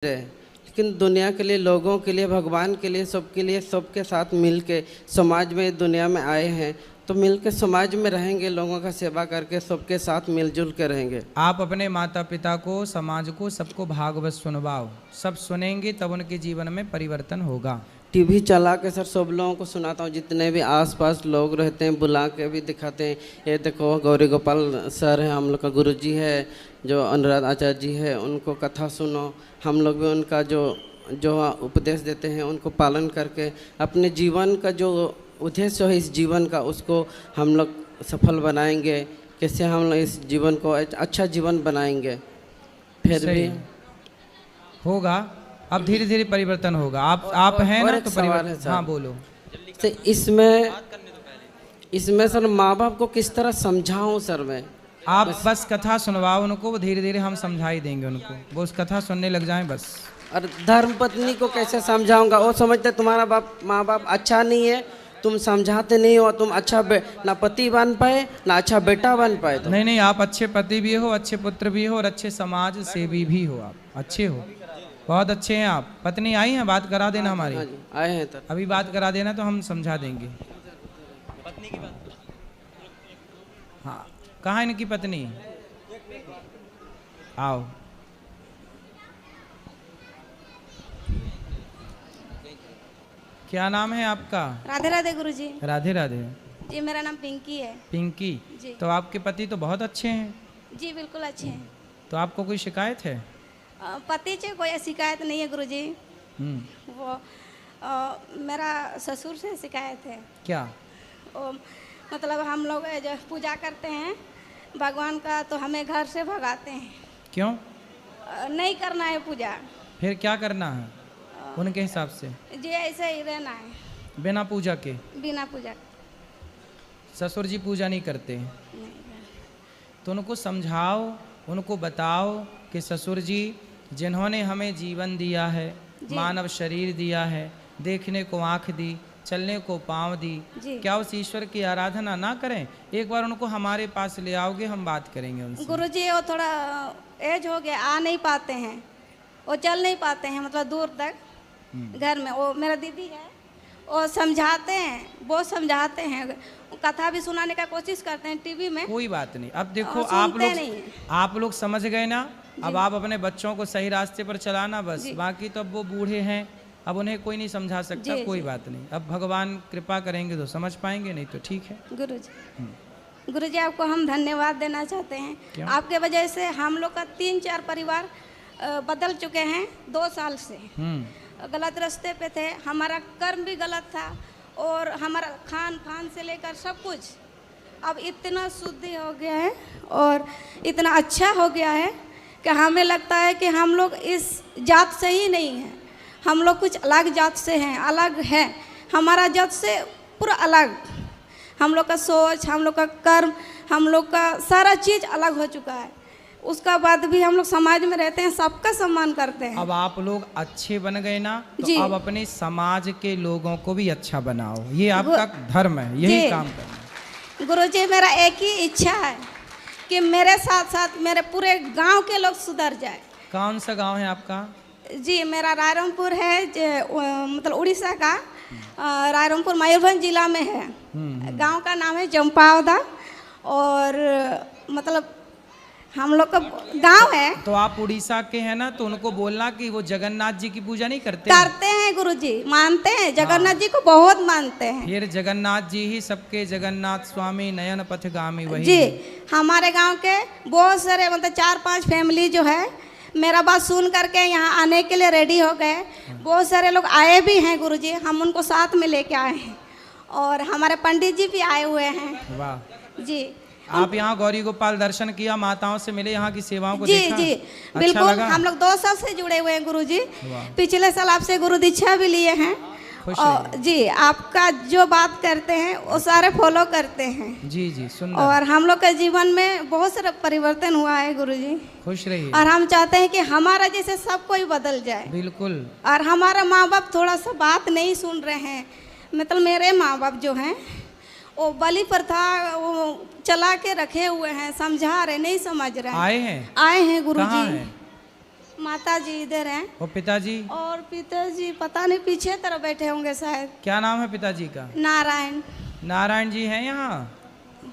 है, लेकिन दुनिया के लिए, लोगों के लिए, भगवान के लिए, सबके साथ मिल के समाज में, दुनिया में आए हैं तो मिल के समाज में रहेंगे, लोगों का सेवा करके सबके साथ मिलजुल के रहेंगे। आप अपने माता पिता को, समाज को, सबको भागवत सुनवाओ। सब सुनेंगे तब उनके जीवन में परिवर्तन होगा। टीवी चला के सर सब लोगों को सुनाता हूँ, जितने भी आसपास लोग रहते हैं बुला के भी दिखाते हैं। ये देखो गौरी गोपाल सर हैं, हम लोग का गुरुजी है, जो अनुराध आचार्य जी है, उनको कथा सुनो। हम लोग भी उनका जो उपदेश देते हैं उनको पालन करके अपने जीवन का जो उद्देश्य है इस जीवन का, उसको हम लोग सफल बनाएंगे। कैसे हम लोग इस जीवन को अच्छा जीवन बनाएंगे, फिर भी होगा। अब धीरे धीरे परिवर्तन होगा। आप हैं ना, तो परिवर्तन। हाँ बोलो। तो इसमें सर माँ बाप को किस तरह समझाऊं सर मैं? आप बस कथा सुनवाओ उनको, वो धीरे धीरे हम समझा ही देंगे उनको, वो उस कथा सुनने लग जाएं बस। और धर्म पत्नी को कैसे समझाऊंगा? वो समझते तुम्हारा माँ बाप अच्छा नहीं है, तुम समझाते नहीं हो, तुम अच्छा ना पति बन पाए ना अच्छा बेटा बन पाए। तो नहीं, आप अच्छे पति भी हो, अच्छे पुत्र भी हो और अच्छे समाज सेवी भी हो। आप अच्छे हो, बहुत अच्छे हैं आप। पत्नी आई हैं, बात करा देना हमारी। हाँ जी, आए हैं तो अभी बात करा देना तो हम समझा देंगे। पत्नी की बात। हाँ, कहाँ इनकी पत्नी? आओ। क्या नाम है आपका? राधे राधे गुरुजी। राधे राधे जी, मेरा नाम पिंकी है। पिंकी जी। तो आपके पति तो बहुत अच्छे हैं। जी बिल्कुल अच्छे हैं। तो आपको कोई शिकायत है? पति से कोई शिकायत नहीं है गुरुजी। हम्म। वो मेरा ससुर से शिकायत है। क्या? मतलब हम लोग जो पूजा करते हैं भगवान का, तो हमें घर से भगाते हैं। क्यों? नहीं करना है पूजा। फिर क्या करना है उनके हिसाब से? जी ऐसे ही रहना है बिना पूजा के। बिना पूजा। ससुर जी पूजा नहीं करते? नहीं। तो उनको समझाओ, उनको बताओ कि ससुर जी जिन्होंने हमें जीवन दिया है, मानव शरीर दिया है, देखने को आँख दी, चलने को पाँव दी, क्या उस ईश्वर की आराधना ना करें? एक बार उनको हमारे पास ले आओगे, हम बात करेंगे उनसे। गुरुजी वो थोड़ा एज हो गया, आ नहीं पाते हैं, वो चल नहीं पाते हैं, मतलब दूर तक घर में। वो मेरा दीदी है, वो समझाते हैं, वो समझाते हैं, कथा भी सुनाने का कोशिश करते हैं टीवी में। कोई बात नहीं। अब देखो आप लोग समझ गए ना। अब आप अपने बच्चों को सही रास्ते पर चलाना बस। बाकी तो अब वो बूढ़े हैं, अब उन्हें कोई नहीं समझा सकता। कोई बात नहीं, अब भगवान कृपा करेंगे तो समझ पाएंगे, नहीं तो ठीक है। गुरुजी आपको हम धन्यवाद देना चाहते हैं। आपके वजह से हम लोग का 3-4 परिवार बदल चुके हैं 2 साल से। गलत रास्ते पे थे, हमारा कर्म भी गलत था और हमारा खान पान से लेकर सब कुछ अब इतना शुद्ध हो गया है और इतना अच्छा हो गया है कि हमें लगता है कि हम लोग इस जात से ही नहीं हैं, हम लोग कुछ अलग जात से हैं, अलग है। हमारा जात से पूरा अलग, हम लोग का सोच, हम लोग का कर्म, हम लोग का सारा चीज़ अलग हो चुका है। उसका बाद भी हम लोग समाज में रहते हैं, सबका सम्मान करते हैं। अब आप लोग अच्छे बन गए ना, तो अब अपने समाज के लोगों को भी अच्छा बनाओ। ये आपका धर्म है, यही काम करना। गुरुजी मेरा एक ही इच्छा है कि मेरे साथ साथ मेरे पूरे गांव के लोग सुधर जाए। कौन सा गांव है आपका? जी मेरा रायरंगपुर है, मतलब उड़ीसा का रायरंगपुर मयूरभंज जिला में है। गांव का नाम है जम्पावदा और मतलब हम लोग का गांव है। तो आप उड़ीसा के हैं ना, तो उनको बोलना कि वो जगन्नाथ जी की पूजा नहीं करते? करते हैं गुरुजी, मानते हैं जगन्नाथ जी को, बहुत मानते हैं। फिर जगन्नाथ जी ही सबके जगन्नाथ स्वामी नयन पथगामी वही जी। हमारे गांव के बहुत सारे मतलब 4-5 फैमिली जो है मेरा बात सुन करके यहाँ आने के लिए रेडी हो गए। बहुत सारे लोग आए भी हैं गुरुजी, हम उनको साथ में लेके आए हैं और हमारे पंडित जी भी आए हुए हैं। वाह जी। आप यहाँ गौरी गोपाल दर्शन किया, माताओं से मिले, यहाँ की सेवाओं को जी देखा? जी अच्छा बिल्कुल लगा? हम लोग 2 साल से जुड़े हुए हैं गुरुजी। पिछले साल आपसे गुरु दीक्षा भी लिए हैं और जी आपका जो बात करते हैं वो सारे फॉलो करते हैं। जी जी सुंदर। और हम लोग के जीवन में बहुत सारा परिवर्तन हुआ है गुरुजी। खुश रहिए। और हम चाहते हैं कि हमारा जैसे सब कोई बदल जाए। बिल्कुल। और हमारा माँ बाप थोड़ा सा बात नहीं सुन रहे हैं, मतलब मेरे माँ बाप जो हैं वो बलि प्रथा वो चला के रखे हुए हैं, समझा रहे नहीं समझ रहे हैं। आए हैं? आए हैं गुरुजी। माता जी इधर हैं और पिताजी? और पिताजी पता नहीं पीछे तरफ बैठे होंगे शायद। क्या नाम है पिताजी का? नारायण। नारायण जी हैं यहाँ?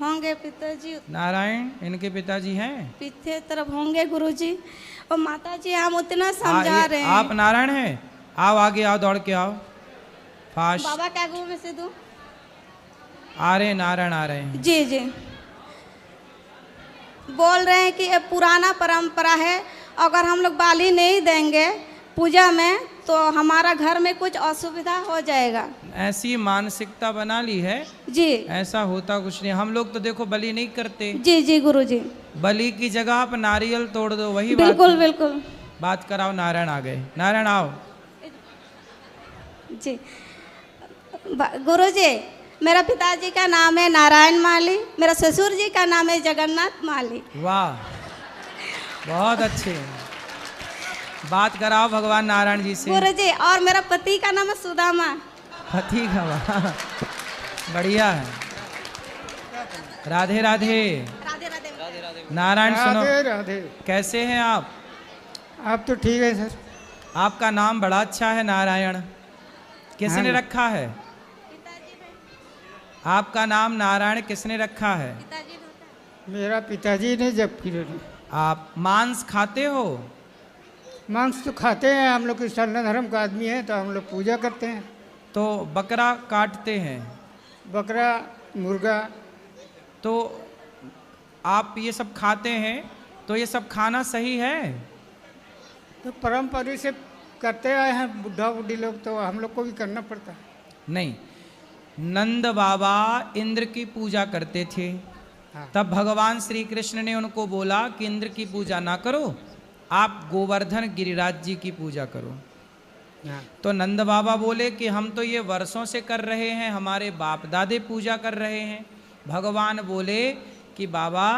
होंगे पिताजी नारायण इनके पिताजी हैं? पीछे तरफ होंगे गुरुजी। और माता जी हम उतना समझा रहे हैं। आप नारायण हैं? आओ आगे आओ, दौड़ के आओ फास्ट। बाबा क्या गुरु में से दूं? आ रहे नारायण आ रहे हैं। जी जी बोल रहे हैं कि ये पुराना परंपरा है, अगर हम लोग बाली नहीं देंगे पूजा में तो हमारा घर में कुछ असुविधा हो जाएगा। ऐसी मानसिकता बना ली है। जी ऐसा होता कुछ नहीं। हम लोग तो देखो बलि नहीं करते। जी जी गुरुजी। बलि की जगह आप नारियल तोड़ दो, वही बिल्कुल बिल्कुल। बात कराओ। नारायण आ गए। नारायण आओ। जी गुरुजी, मेरा पिताजी का नाम है नारायण माली, मेरा ससुर जी का नाम है जगन्नाथ माली। वाह बहुत अच्छे। बात कराओ भगवान नारायण जी से। गुरुजी, और मेरा पति का नाम है सुदामा। पति का? वाह बढ़िया है। राधे राधे। राधे राधे। नारायण सुनो। राधे राधे। कैसे हैं आप? आप तो ठीक है सर। आपका नाम बड़ा अच्छा है नारायण। किसने रखा है? आपका नाम नारायण किसने रखा है? मेरा पिताजी ने जब किया। आप मांस खाते हो? मांस तो खाते हैं, हम लोग सनातन धर्म का आदमी है तो हम लोग पूजा करते हैं। तो बकरा काटते हैं? बकरा मुर्गा। तो आप ये सब खाते हैं, तो ये सब खाना सही है? तो परंपरा से करते आए हैं बुढ़ा बुढ़ी लोग, तो हम लोग को भी करना पड़ता है। नहीं, नंद बाबा इंद्र की पूजा करते थे। हाँ। तब भगवान श्री कृष्ण ने उनको बोला कि इंद्र की पूजा ना करो, आप गोवर्धन गिरिराज जी की पूजा करो। हाँ। तो नंद बाबा बोले कि हम तो ये वर्षों से कर रहे हैं, हमारे बाप दादे पूजा कर रहे हैं। भगवान बोले कि बाबा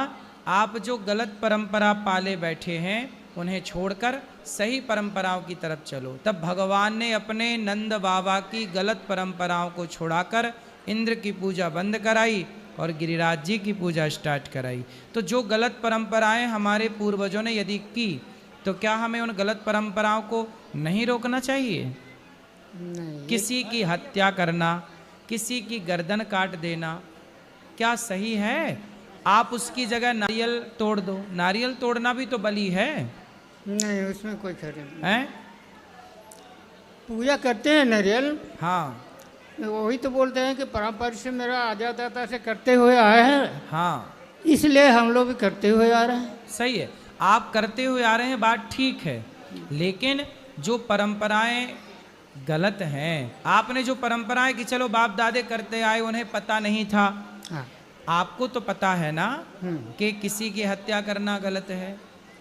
आप जो गलत परंपरा पाले बैठे हैं उन्हें छोड़कर सही परंपराओं की तरफ चलो। तब भगवान ने अपने नंद बाबा की गलत परंपराओं को छुड़ाकर इंद्र की पूजा बंद कराई और गिरिराज जी की पूजा स्टार्ट कराई। तो जो गलत परंपराएं हमारे पूर्वजों ने यदि की, तो क्या हमें उन गलत परंपराओं को नहीं रोकना चाहिए? नहीं, किसी की हत्या करना, किसी की गर्दन काट देना क्या सही है? आप उसकी जगह नारियल तोड़ दो। नारियल तोड़ना भी तो बलि है। नहीं उसमें कोई खर्च नहीं। हैं? पूजा करते हैं नारियल। हाँ वही तो बोलते हैं कि परंपरा से मेरा आजादाता से करते हुए आए हैं, हाँ इसलिए हम लोग भी करते हुए आ रहे हैं। सही है, आप करते हुए आ रहे हैं, बात ठीक है। लेकिन जो परंपराएं गलत हैं, आपने जो परंपराएं कि चलो बाप दादे करते आए, उन्हें पता नहीं था। हाँ। आपको तो पता है ना कि किसी की हत्या करना गलत है।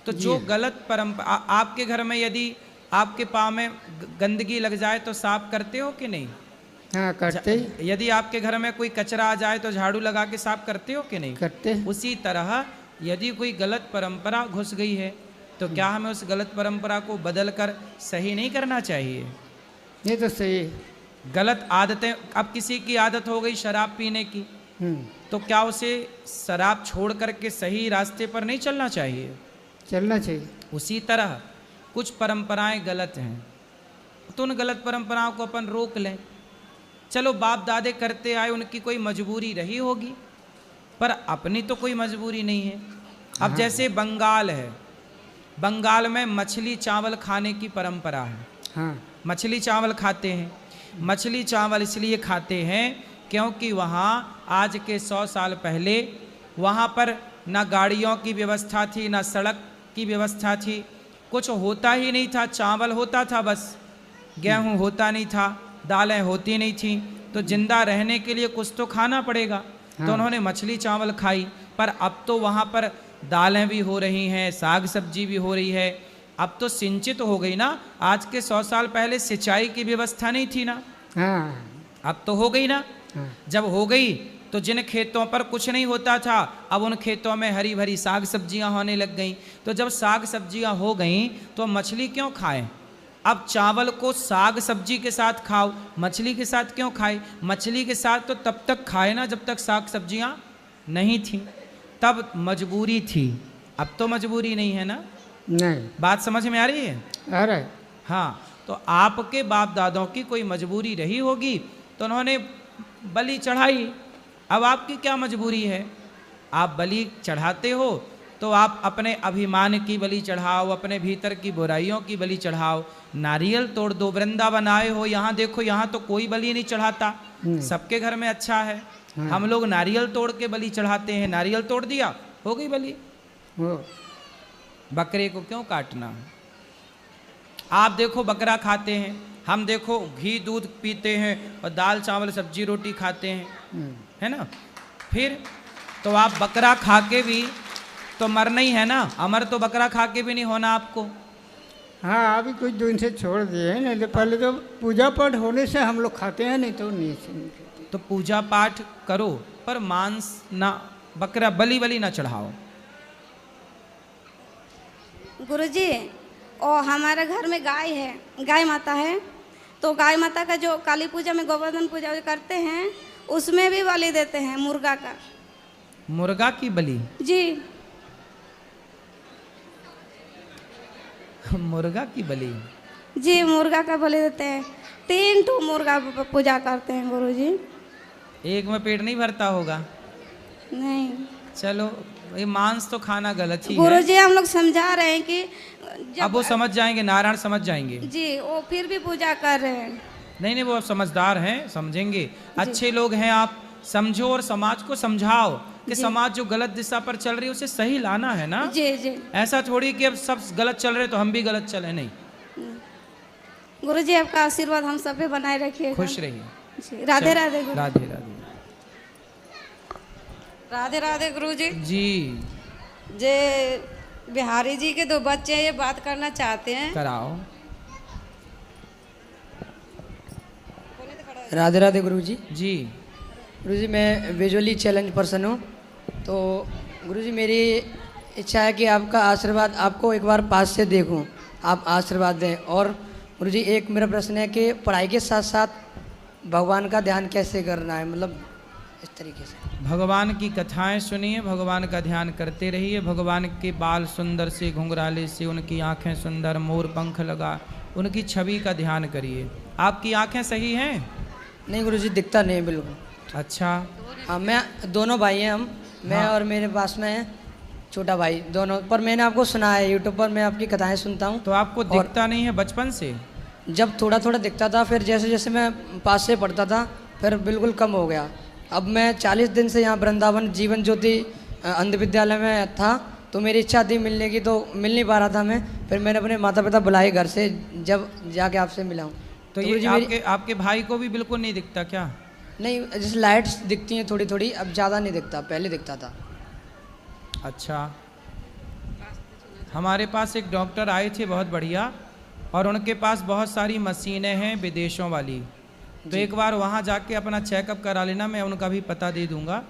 तो जो गलत परंपरा, आपके घर में यदि आपके पाँव में गंदगी लग जाए तो साफ करते हो कि नहीं? हाँ करते। यदि आपके घर में कोई कचरा आ जाए तो झाड़ू लगा के साफ करते हो कि नहीं? करते। उसी तरह यदि कोई गलत परंपरा घुस गई है तो क्या हमें उस गलत परंपरा को बदल कर सही नहीं करना चाहिए? ये तो सही है। गलत आदतें, अब किसी की आदत हो गई शराब पीने की, तो क्या उसे शराब छोड़ करके सही रास्ते पर नहीं चलना चाहिए? चलना चाहिए। उसी तरह कुछ परंपराएं गलत हैं, तो उन गलत परंपराओं को अपन रोक लें। चलो बाप दादे करते आए, उनकी कोई मजबूरी रही होगी, पर अपनी तो कोई मजबूरी नहीं है। अब जैसे बंगाल है, बंगाल में मछली चावल खाने की परंपरा है। हाँ। मछली चावल खाते हैं। मछली चावल इसलिए खाते हैं क्योंकि वहाँ आज के 100 साल पहले वहाँ पर ना गाड़ियों की व्यवस्था थी, ना सड़क की व्यवस्था थी, कुछ होता ही नहीं था। चावल होता था बस, गेहूँ होता नहीं था, दालें होती नहीं थी, तो जिंदा रहने के लिए कुछ तो खाना पड़ेगा। तो उन्होंने मछली चावल खाई। पर अब तो वहाँ पर दालें भी हो रही हैं, साग सब्जी भी हो रही है। अब तो सिंचित हो गई ना। आज के 100 साल पहले सिंचाई की व्यवस्था नहीं थी ना, हाँ। अब तो हो गई ना। जब हो गई तो जिन खेतों पर कुछ नहीं होता था, अब उन खेतों में हरी भरी साग सब्जियां होने लग गईं। तो जब साग सब्जियां हो गईं तो मछली क्यों खाएं? अब चावल को साग सब्जी के साथ खाओ, मछली के साथ क्यों खाए? मछली के साथ तो तब तक खाए ना जब तक साग सब्जियां नहीं थी, तब मजबूरी थी। अब तो मजबूरी नहीं है ना। नहीं बात समझ में आ रही है? अरे हाँ, तो आपके बाप दादों की कोई मजबूरी रही होगी तो उन्होंने बलि चढ़ाई। अब आपकी क्या मजबूरी है? आप बलि चढ़ाते हो तो आप अपने अभिमान की बलि चढ़ाओ, अपने भीतर की बुराइयों की बलि चढ़ाओ। नारियल तोड़ दो, वृंदावन आए हो, यहाँ देखो, यहाँ तो कोई बलि नहीं चढ़ाता, सबके घर में अच्छा है। हम लोग नारियल तोड़ के बलि चढ़ाते हैं। नारियल तोड़ दिया, हो गई बलि। वो बकरे को क्यों काटना? आप देखो बकरा खाते हैं, हम देखो घी दूध पीते हैं और दाल चावल सब्जी रोटी खाते हैं, है ना? फिर तो आप बकरा खा के भी तो मरना ही है ना, अमर तो बकरा खा के भी नहीं होना आपको। हाँ अभी कुछ दिन से छोड़ दिए हैं, नहीं तो पहले तो पूजा पाठ होने से हम लोग खाते हैं, नहीं तो नहीं खाते। तो पूजा पाठ करो पर मांस ना, बकरा बलि बलि ना चढ़ाओ। गुरुजी, और हमारे घर में गाय है, गाय माता है, तो गाय माता का जो काली पूजा में गोवर्धन पूजा जो करते हैं उसमें भी बलि देते हैं मुर्गा का। मुर्गा की बलि? जी मुर्गा की बलि? जी, मुर्गा का बलि देते हैं। 3 ठो मुर्गा पूजा करते हैं गुरुजी। एक में पेट नहीं भरता होगा? नहीं चलो, ये मांस तो खाना गलत ही है। गुरुजी, हम लोग समझा रहे हैं कि अब वो समझ जाएंगे, नारायण समझ जाएंगे। जी, वो फिर भी पूजा कर रहे हैं। नहीं नहीं, वो अब समझदार हैं, समझेंगे। अच्छे लोग हैं, आप समझो और समाज को समझाओ कि समाज जो गलत दिशा पर चल रही है उसे सही लाना है ना। जी जी ऐसा थोड़ी कि अब सब गलत चल रहे तो हम भी गलत चले, नहीं। गुरुजी, आपका आशीर्वाद हम सब पे बनाए रखिए। खुश रहिए। जी, राधे राधे गुरु। राधे राधे। राधे राधे गुरुजी। जी, जे बिहारी जी के 2 बच्चे ये बात करना चाहते हैं। कराओ। राधे राधे गुरुजी। जी गुरुजी, मैं विजुअली चैलेंज पर्सन हूँ, तो गुरुजी मेरी इच्छा है कि आपका आशीर्वाद, आपको एक बार पास से देखूं, आप आशीर्वाद दें। और गुरुजी एक मेरा प्रश्न है कि पढ़ाई के साथ साथ भगवान का ध्यान कैसे करना है, मतलब इस तरीके से। भगवान की कथाएं सुनिए, भगवान का ध्यान करते रहिए। भगवान के बाल सुंदर से, घुंघराले से, उनकी आंखें सुंदर, मोर पंख लगा, उनकी छवि का ध्यान करिए। आपकी आंखें सही हैं? नहीं गुरुजी, दिखता नहीं बिल्कुल। अच्छा, हाँ, मैं दोनों भाई हैं हम, मैं और मेरे पास में है छोटा भाई, दोनों। पर मैंने आपको सुना है यूट्यूब पर, मैं आपकी कथाएं सुनता हूँ। तो आपको दिखता नहीं है बचपन से? जब थोड़ा थोड़ा दिखता था, फिर जैसे जैसे मैं पास से पढ़ता था फिर बिल्कुल कम हो गया। अब मैं 40 दिन से यहाँ वृंदावन जीवन ज्योति अंध विद्यालय में था, तो मेरी इच्छा थी मिलने की, तो मिल नहीं पा रहा था मैं। फिर मैंने अपने माता पिता बुलाए घर से, जब जाके आपसे मिला हूँ। तो ये आपके भाई को भी बिल्कुल नहीं दिखता क्या? नहीं, जैसे लाइट्स दिखती हैं थोड़ी थोड़ी, अब ज़्यादा नहीं दिखता, पहले दिखता था। अच्छा, हमारे पास एक डॉक्टर आए थे बहुत बढ़िया, और उनके पास बहुत सारी मशीनें हैं विदेशों वाली, तो एक बार वहाँ जाके अपना चेकअप करा लेना, मैं उनका भी पता दे दूंगा।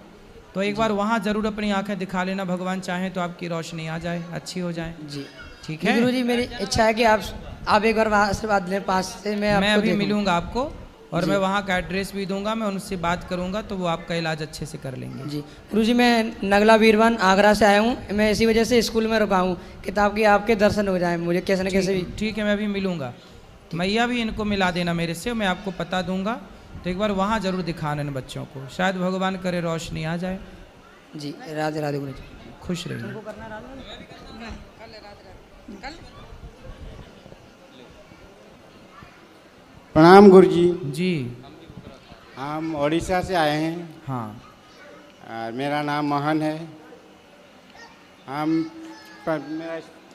तो एक बार वहाँ जरूर अपनी आंखें दिखा लेना, भगवान चाहें तो आपकी रोशनी आ जाए, अच्छी हो जाए। जी ठीक है गुरुजी, मेरी इच्छा है कि आप एक बार आशीर्वाद लें पास से। मैं आपको अभी देखूं। मिलूंगा आपको, और मैं वहाँ का एड्रेस भी दूंगा, मैं उनसे बात करूंगा तो वो आपका इलाज अच्छे से कर लेंगे। जी गुरुजी, मैं नगला बीरवन आगरा से आया हूँ, मैं इसी वजह से स्कूल में रुका हूँ, किताब की आपके दर्शन हो जाए मुझे कैसे न कैसे भी। ठीक है, मैं अभी मिलूंगा। मैया भी इनको मिला देना मेरे से, मैं आपको पता दूंगा। तो एक बार वहाँ जरूर दिखाना इन बच्चों को, शायद भगवान करे रोशनी आ जाए। जी राधे राधे गुरुजी। खुश रहिए। प्रणाम गुरुजी। जी हम उड़ीसा से आए हैं, हाँ। और मेरा नाम मोहन है।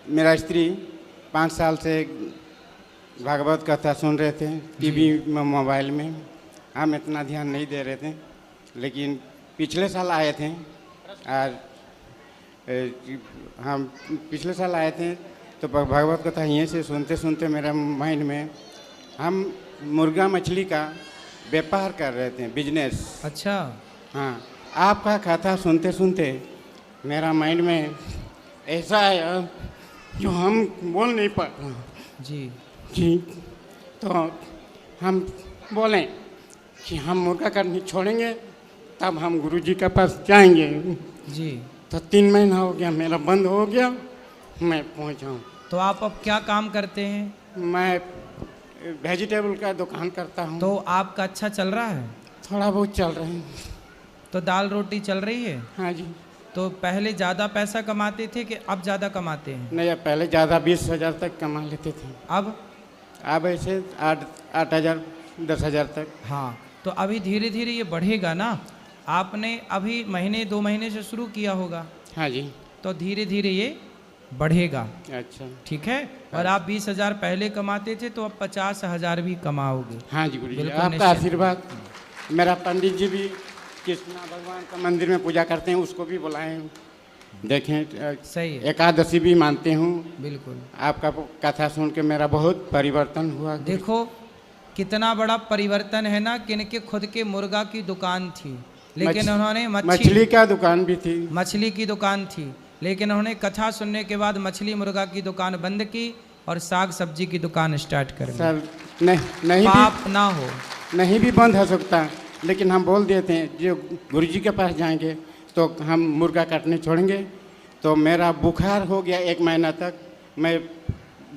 मेरा स्त्री 5 साल से भागवत कथा सुन रहे थे टीवी में, मोबाइल में। हम इतना ध्यान नहीं दे रहे थे, लेकिन पिछले साल आए थे, और हम पिछले साल आए थे तो भागवत कथा यहीं से सुनते सुनते मेरे माइंड में, हम मुर्गा मछली का व्यापार कर रहे थे, बिजनेस। अच्छा, हाँ, आपका कथा सुनते सुनते मेरा माइंड में ऐसा आया जो हम बोल नहीं पा रहे। जी जी, तो हम बोलें कि हम मुर्गा करनी छोड़ेंगे, तब हम गुरुजी के पास जाएंगे। जी। तो 3 महीना हो गया, मेरा बंद हो गया, मैं पहुंचा हूँ। तो आप अब क्या काम करते हैं? मैं वेजिटेबल का दुकान करता हूँ। तो आपका अच्छा चल रहा है? थोड़ा बहुत चल रहे हैं। तो दाल रोटी चल रही है? हाँ जी। तो पहले ज़्यादा पैसा कमाते थे कि अब ज़्यादा कमाते हैं? नहीं, पहले ज़्यादा 20,000 तक कमा लेते थे। अब ऐसे 8,000 10,000 तक। हाँ, तो अभी धीरे धीरे ये बढ़ेगा ना। आपने अभी महीने 2 महीने से शुरू किया होगा। हाँ जी। तो धीरे धीरे ये बढ़ेगा। अच्छा, ठीक है। और आप 20,000 पहले कमाते थे तो अब 50,000 भी कमाओगे। हाँ जी गुरु जी, बिल्कुल आपका निश्चित। आशीर्वाद। मेरा पंडित जी भी कृष्णा भगवान का मंदिर में पूजा करते हैं, उसको भी बुलाएं। देखें, सही है। एकादशी भी मानते हूँ। बिल्कुल। आपका कथा सुन के मेरा बहुत परिवर्तन हुआ। देखो कितना बड़ा परिवर्तन है ना, कि इनके खुद के मुर्गा की दुकान थी, लेकिन उन्होंने मछली का दुकान भी थी। मछली की दुकान थी, लेकिन उन्होंने कथा सुनने के बाद मछली मुर्गा की दुकान बंद की और साग सब्जी की दुकान स्टार्ट कर दी। सर नहीं पाप ना हो। नहीं भी बंद हो सकता, लेकिन हम बोल देते हैं जो गुरु जी के पास जाएंगे तो हम मुर्गा काटने छोड़ेंगे। तो मेरा बुखार हो गया 1 महीना तक, मैं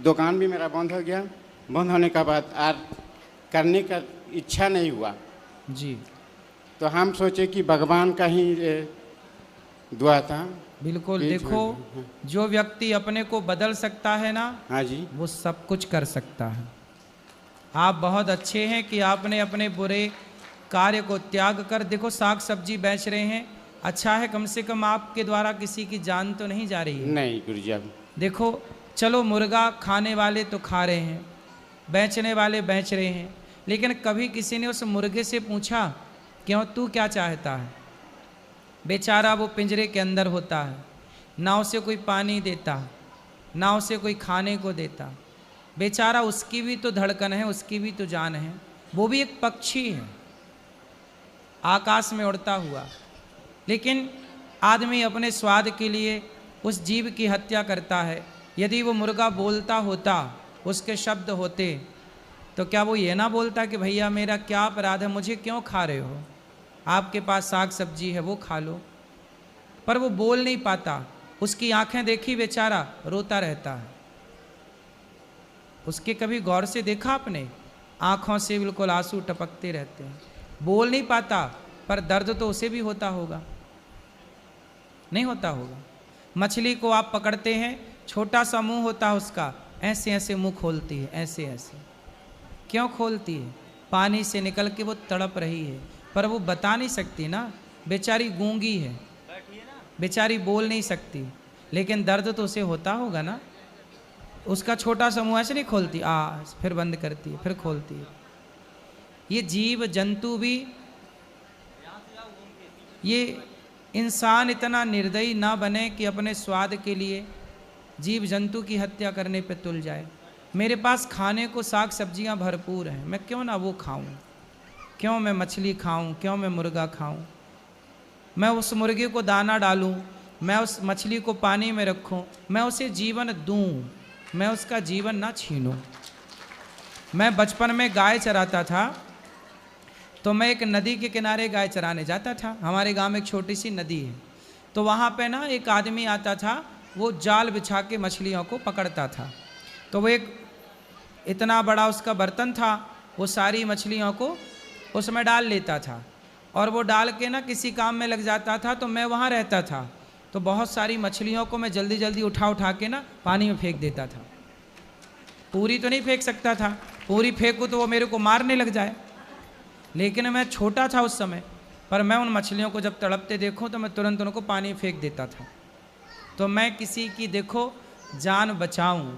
दुकान भी मेरा बंद हो गया। बंद होने के बाद आज करने का इच्छा नहीं हुआ जी। तो हम सोचे कि भगवान का ही दुआ था। बिल्कुल। देखो जो व्यक्ति अपने को बदल सकता है ना, हाँ जी, वो सब कुछ कर सकता है। आप बहुत अच्छे हैं कि आपने अपने बुरे कार्य को त्याग कर देखो साग सब्जी बेच रहे हैं। अच्छा है, कम से कम आपके द्वारा किसी की जान तो नहीं जा रही है। नहीं गुरु जी। देखो चलो मुर्गा खाने वाले तो खा रहे हैं, बेचने वाले बेच रहे हैं, लेकिन कभी किसी ने उस मुर्गे से पूछा क्यों तू क्या चाहता है? बेचारा वो पिंजरे के अंदर होता है, ना उसे कोई पानी देता, ना उसे कोई खाने को देता। बेचारा उसकी भी तो धड़कन है, उसकी भी तो जान है। वो भी एक पक्षी है आकाश में उड़ता हुआ, लेकिन आदमी अपने स्वाद के लिए उस जीव की हत्या करता है। यदि वो मुर्गा बोलता होता, उसके शब्द होते, तो क्या वो ये ना बोलता कि भैया मेरा क्या अपराध है, मुझे क्यों खा रहे हो? आपके पास साग सब्जी है वो खा लो। पर वो बोल नहीं पाता, उसकी आंखें देखी बेचारा रोता रहता है। उसके कभी गौर से देखा आपने? आंखों से बिल्कुल आंसू टपकते रहते हैं। बोल नहीं पाता, पर दर्द तो उसे भी होता होगा, नहीं होता होगा? मछली को आप पकड़ते हैं, छोटा सा मुंह होता है उसका, ऐसे ऐसे मुंह खोलती है, ऐसे ऐसे। क्यों खोलती है? पानी से निकल के वो तड़प रही है, पर वो बता नहीं सकती ना, बेचारी गूंगी है, बेचारी बोल नहीं सकती, लेकिन दर्द तो उसे होता होगा ना। उसका छोटा सा मुंह ऐसे नहीं खोलती, फिर बंद करती है, फिर खोलती है। ये जीव जंतु भी, ये इंसान इतना निर्दयी ना बने कि अपने स्वाद के लिए जीव जंतु की हत्या करने पे तुल जाए। मेरे पास खाने को साग सब्जियां भरपूर हैं, मैं क्यों ना वो खाऊं? क्यों मैं मछली खाऊं? क्यों मैं मुर्गा खाऊं? मैं उस मुर्गे को दाना डालूं, मैं उस मछली को पानी में रखूं, मैं उसे जीवन दूं, मैं उसका जीवन ना छीनूं। मैं बचपन में गाय चराता था, तो मैं एक नदी के किनारे गाय चराने जाता था। हमारे गांव में एक छोटी सी नदी है, तो वहाँ पे ना एक आदमी आता था, वो जाल बिछा के मछलियों को पकड़ता था। तो वो एक इतना बड़ा उसका बर्तन था, वो सारी मछलियों को उसमें डाल लेता था, और वो डाल के ना किसी काम में लग जाता था। तो मैं वहाँ रहता था, तो बहुत सारी मछलियों को मैं जल्दी जल्दी उठा के ना पानी में फेंक देता था। पूरी तो नहीं फेंक सकता था, पूरी फेंकूँ तो वो मेरे को मारने लग जाए, लेकिन मैं छोटा था उस समय। पर मैं उन मछलियों को जब तड़पते देखूं तो मैं तुरंत उनको पानी में फेंक देता था। तो मैं किसी की देखो जान बचाऊं,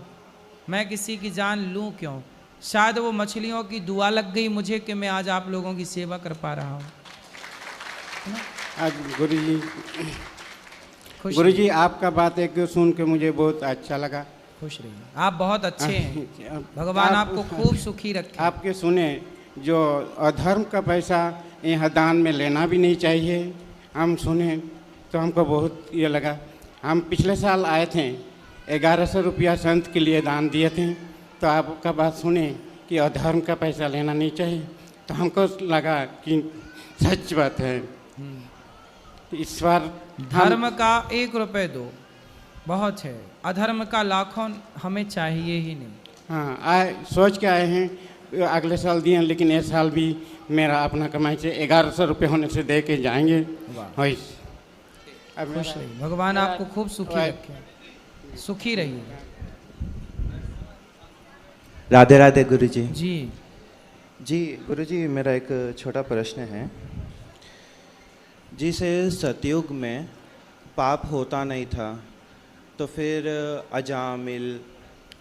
मैं किसी की जान लूं क्यों? शायद वो मछलियों की दुआ लग गई मुझे कि मैं आज आप लोगों की सेवा कर पा रहा हूं। आज गुरु जी आपका बात एक सुन के मुझे बहुत अच्छा लगा। खुश रहिए, आप बहुत अच्छे हैं, भगवान आपको खूब सुखी रखे। आपके सुने जो अधर्म का पैसा यहाँ दान में लेना भी नहीं चाहिए, हम सुने तो हमको बहुत ये लगा। हम पिछले साल आए थे, 1100 रुपया संत के लिए दान दिए थे। तो आपका बात सुने कि अधर्म का पैसा लेना नहीं चाहिए, तो हमको लगा कि सच बात है। इस बार धर्म का 1 रुपये दो, बहुत है, अधर्म का लाखों हमें चाहिए ही नहीं। हाँ, आए सोच के आए हैं, अगले साल दिए, लेकिन इस साल भी मेरा अपना कमाई से 1100 रुपये होने से दे के जाएंगे। वही अब खुश रहिए, भगवान आपको खूब सुखी रखे, सुखी रहिए। राधे राधे गुरुजी। जी जी गुरुजी, मेरा एक छोटा प्रश्न है। जिसे सतयुग में पाप होता नहीं था, तो फिर अजामिल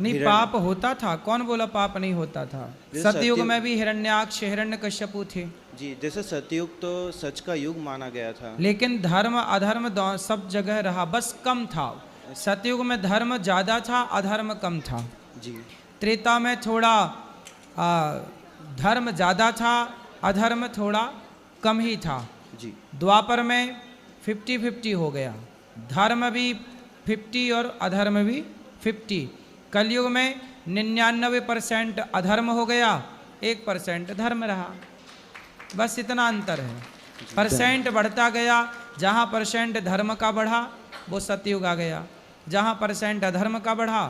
नहीं, पाप होता था, कौन बोला पाप नहीं होता था? सतयुग में भी हिरण्याक्ष हिरण्यकश्यपु थे। जी, जैसे सतयुग तो सच का युग माना गया था, लेकिन धर्म अधर्म सब जगह रहा, बस कम था। सतयुग में धर्म ज़्यादा था, अधर्म कम था। जी। त्रेता में थोड़ा धर्म ज़्यादा था, अधर्म थोड़ा कम ही था। जी। द्वापर में 50-50 हो गया, धर्म भी 50 और अधर्म भी 50। कलयुग में 99% अधर्म हो गया, 1% धर्म रहा, बस इतना अंतर है। परसेंट बढ़ता गया, जहाँ परसेंट धर्म का बढ़ा वो सतयुग आ गया, जहाँ परसेंट अधर्म का बढ़ा